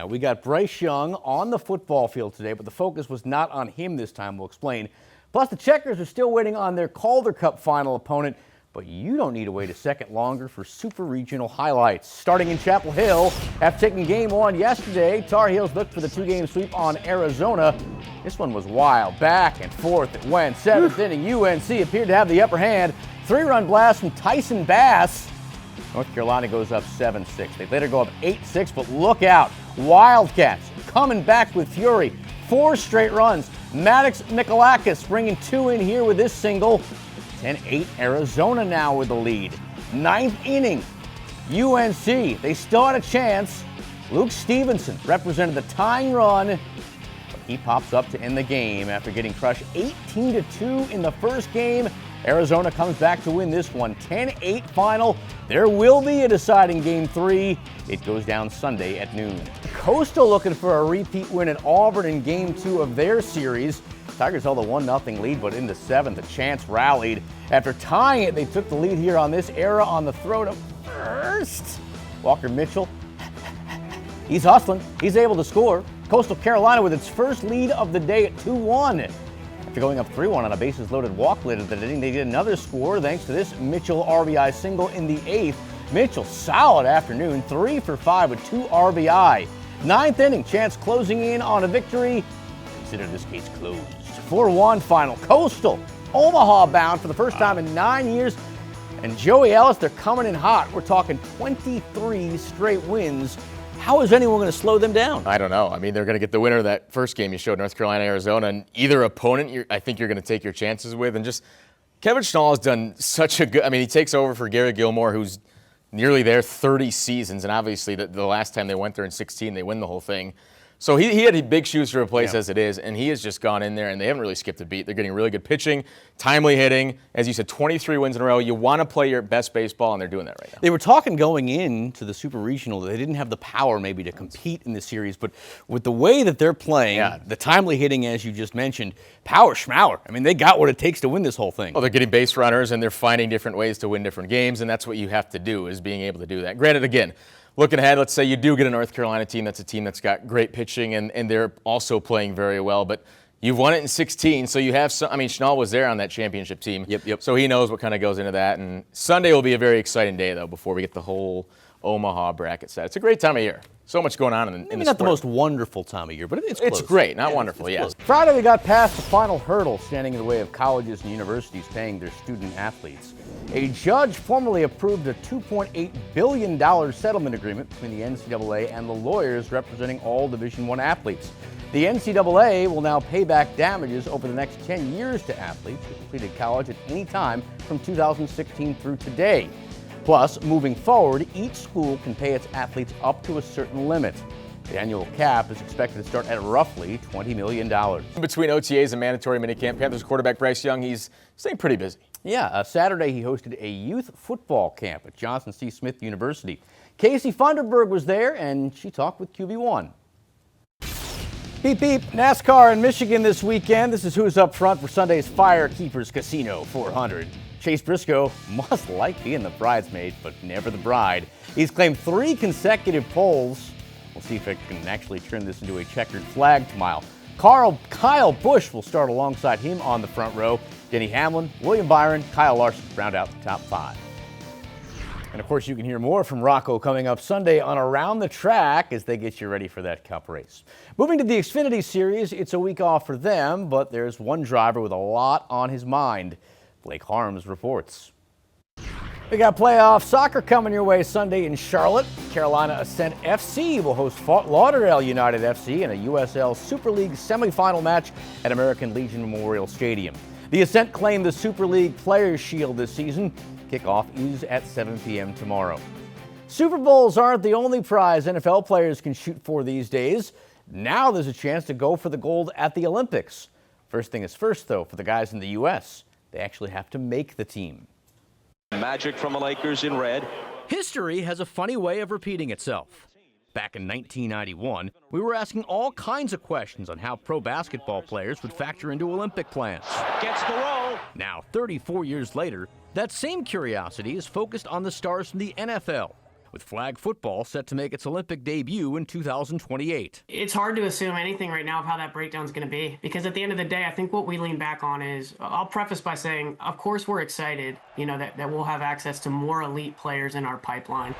Now, we got Bryce Young on the football field today, but the focus was not on him this time. We'll explain. Plus, the Checkers are still waiting on their Calder Cup final opponent, but you don't need to wait a second longer for Super Regional highlights. Starting in Chapel Hill, after taking game one yesterday, Tar Heels looked for the two-game sweep on Arizona. This one was wild. Back and forth it went. Seventh inning, UNC appeared to have the upper hand. Three-run blast from Tyson Bass. North Carolina goes up 7-6. They later go up 8-6, but look out. Wildcats coming back with fury. 4 straight runs. Maddox Mikalakis bringing 2 in here with this single. 10-8 Arizona now with the lead. Ninth inning. UNC, they still had a chance. Luke Stevenson represented the tying run, but he pops up to end the game after getting crushed 18-2 in the first game. Arizona comes back to win this one, 10-8 final. There will be a deciding game 3. It goes down Sunday at noon. Coastal looking for a repeat win at Auburn in game 2 of their series. Tigers held a 1-0 lead, but in the 7th, a chance rallied. After tying it, they took the lead here on this era on the throw to first. Walker Mitchell, he's hustling. He's able to score. Coastal Carolina with its first lead of the day at 2-1. After going up 3-1 on a bases-loaded walk later in the inning, they get another score thanks to this Mitchell RBI single in the 8th. Mitchell, solid afternoon, 3 for 5 with 2 RBI. Ninth inning, Chance closing in on a victory. Consider this case closed. 4-1 final. Coastal, Omaha bound for the first time in 9 years. And Joey Ellis, they're coming in hot. We're talking 23 straight wins. How is anyone going to slow them down? I don't know. I mean, they're going to get the winner of that first game you showed, North Carolina, Arizona, and either opponent I think you're going to take your chances with. And just Kevin Schnall has done such a good, I mean, he takes over for Gary Gilmore, who's nearly there 30 seasons. And obviously the last time they went there in 16, they win the whole thing. So he had big shoes to replace as it is, and he has just gone in there, and they haven't really skipped a beat. They're getting really good pitching, timely hitting. As you said, 23 wins in a row. You want to play your best baseball, and they're doing that right now. They were talking going into the Super Regional that they didn't have the power maybe to compete in the series, but with the way that they're playing, the timely hitting, as you just mentioned, power schmower. I mean, they got what it takes to win this whole thing. Well, they're getting base runners, and they're finding different ways to win different games, and that's what you have to do, is being able to do that. Granted, again, looking ahead, let's say you do get a North Carolina team that's a team that's got great pitching and they're also playing very well, but you've won it in 16, so you have some, I mean, Schnall was there on that championship team. Yep. So he knows what kind of goes into that, and Sunday will be a very exciting day, though, before we get the whole Omaha bracket set. It's a great time of year. So much going on in the Maybe sport. not the most wonderful time of year, but it's close. It's great, not wonderful, yes. Friday, we got past the final hurdle standing in the way of colleges and universities paying their student athletes. A judge formally approved a $2.8 billion settlement agreement between the NCAA and the lawyers representing all Division I athletes. The NCAA will now pay back damages over the next 10 years to athletes who completed college at any time from 2016 through today. Plus, moving forward, each school can pay its athletes up to a certain limit. The annual cap is expected to start at roughly $20 million. Between OTAs and mandatory minicamp, Panthers quarterback Bryce Young, he's staying pretty busy. Yeah, Saturday he hosted a youth football camp at Johnson C. Smith University. Casey Funderburg was there, and she talked with QB1. Beep, beep. NASCAR in Michigan this weekend. This is who's up front for Sunday's Firekeepers Casino 400. Chase Briscoe must like being the bridesmaid, but never the bride. He's claimed 3 consecutive poles. We'll see if it can actually turn this into a checkered flag tomorrow. Kyle Busch will start alongside him on the front row. Denny Hamlin, William Byron, Kyle Larson round out the top 5. And of course, you can hear more from Rocco coming up Sunday on Around the Track as they get you ready for that Cup race. Moving to the Xfinity Series, it's a week off for them, but there's one driver with a lot on his mind. Blake Harms reports. We got playoff soccer coming your way Sunday in Charlotte. Carolina Ascent FC will host Fort Lauderdale United FC in a USL Super League semifinal match at American Legion Memorial Stadium. The Ascent claimed the Super League Players' Shield this season. Kickoff is at 7 p.m. tomorrow. Super Bowls aren't the only prize NFL players can shoot for these days. Now there's a chance to go for the gold at the Olympics. First thing is first, though, for the guys in the U.S. They actually have to make the team. Magic from the Lakers in red. History has a funny way of repeating itself. Back in 1991, we were asking all kinds of questions on how pro basketball players would factor into Olympic plans. Gets the roll. Now, 34 years later, that same curiosity is focused on the stars from the NFL. with flag football set to make its Olympic debut in 2028. It's hard to assume anything right now of how that breakdown is going to be, because at the end of the day, I think what we lean back on is, I'll preface by saying, of course we're excited, that we'll have access to more elite players in our pipeline.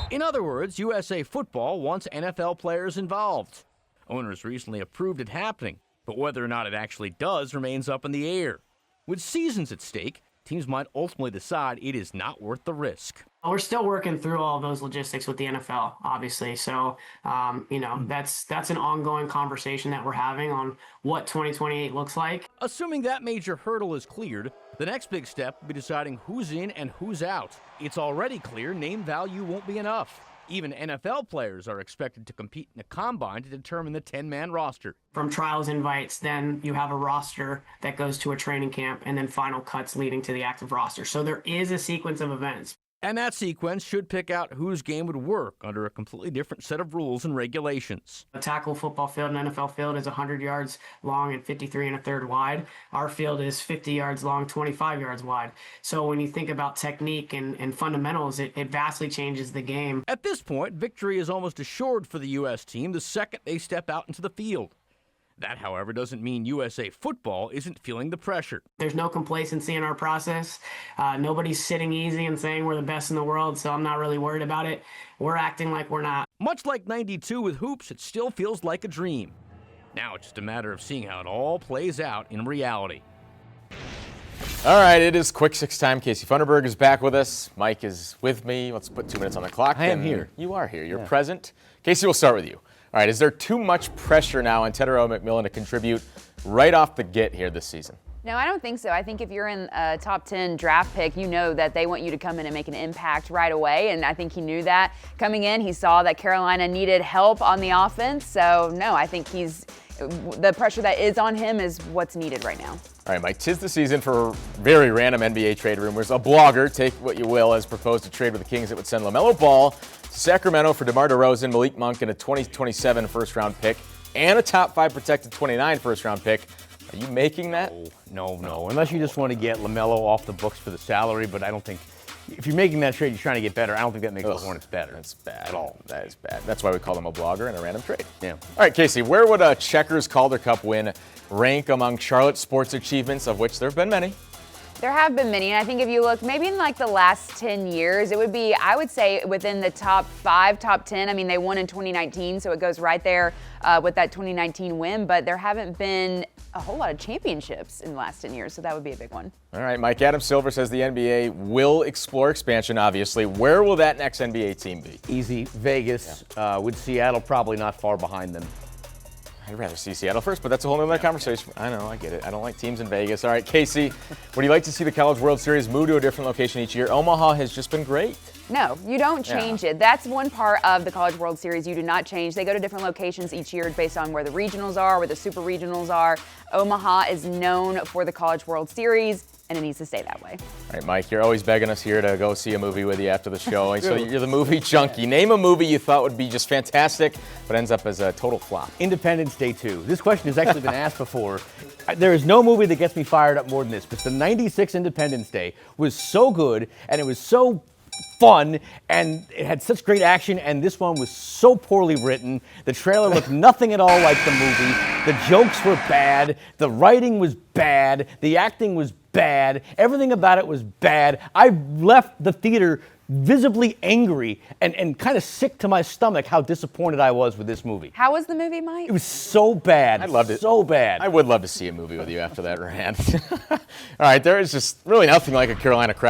In other words, USA Football wants NFL players involved. Owners recently approved it happening, but whether or not it actually does remains up in the air. With seasons at stake, teams might ultimately decide it is not worth the risk. We're still working through all of those logistics with the NFL, obviously. So, that's an ongoing conversation that we're having on what 2028 looks like. Assuming that major hurdle is cleared, the next big step will be deciding who's in and who's out. It's already clear name value won't be enough. Even NFL players are expected to compete in a combine to determine the 10-man roster. From trials invites, then you have a roster that goes to a training camp, and then final cuts leading to the active roster. So there is a sequence of events. And that sequence should pick out whose game would work under a completely different set of rules and regulations. A tackle football field, an NFL field, is 100 yards long and 53 1/3 wide. Our field is 50 yards long, 25 yards wide. So when you think about technique and fundamentals, it vastly changes the game. At this point, victory is almost assured for the U.S. team the second they step out into the field. That, however, doesn't mean USA Football isn't feeling the pressure. There's no complacency in our process. Nobody's sitting easy and saying we're the best in the world, so I'm not really worried about it. We're acting like we're not. Much like '92 with hoops, it still feels like a dream. Now it's just a matter of seeing how it all plays out in reality. All right, it is Quick Six time. Casey Funderburg is back with us. Mike is with me. Let's put 2 minutes on the clock. I am here. You are here. You're present. Casey, we'll start with you. All right, is there too much pressure now on Tetairoa McMillan to contribute right off the get here this season? No, I don't think so. I think if you're in a top 10 draft pick, you know that they want you to come in and make an impact right away, and I think he knew that. Coming in, he saw that Carolina needed help on the offense, so no, I think the pressure that is on him is what's needed right now. All right, Mike, 'tis the season for very random NBA trade rumors. A blogger, take what you will, has proposed a trade with the Kings that would send LaMelo Ball to Sacramento for DeMar DeRozan, Malik Monk, and a 2027 first-round pick, and a top 5 protected 29 first-round pick. Are you making that? No. Unless you just want to get LaMelo off the books for the salary, but I don't think, if you're making that trade, you're trying to get better. I don't think that makes the Hornets better. That's bad. At all. That is bad. That's why we call them a blogger and a random trade. Yeah. All right, Casey, where would a Checkers Calder Cup win rank among Charlotte sports achievements, of which there have been many? There have been many, and I think if you look maybe in like the last 10 years, it would be, I would say, within the top 5, top 10. I mean, they won in 2019, so it goes right there with that 2019 win, but there haven't been a whole lot of championships in the last 10 years, so that would be a big one. All right, Mike, Adam Silver says the NBA will explore expansion, obviously. Where will that next NBA team be? Easy, Vegas, with Seattle probably not far behind them. I'd rather see Seattle first, but that's a whole other conversation. I know, I get it. I don't like teams in Vegas. All right, Casey, would you like to see the College World Series move to a different location each year? Omaha has just been great. No, you don't change it. That's one part of the College World Series you do not change. They go to different locations each year based on where the regionals are, where the super regionals are. Omaha is known for the College World Series, and it needs to stay that way. All right, Mike, you're always begging us here to go see a movie with you after the show. And so you're the movie junkie. Name a movie you thought would be just fantastic, but ends up as a total flop. Independence Day 2. This question has actually been asked before. There is no movie that gets me fired up more than this, but the '96 Independence Day was so good, and it was so fun, and it had such great action, and this one was so poorly written. The trailer looked nothing at all like the movie. The jokes were bad. The writing was bad. The acting was bad. Everything about it was bad. I left the theater visibly angry and kind of sick to my stomach how disappointed I was with this movie. How was the movie, Mike? It was so bad. I loved it. So bad. I would love to see a movie with you after that rant. All right, there is just really nothing like a Carolina crowd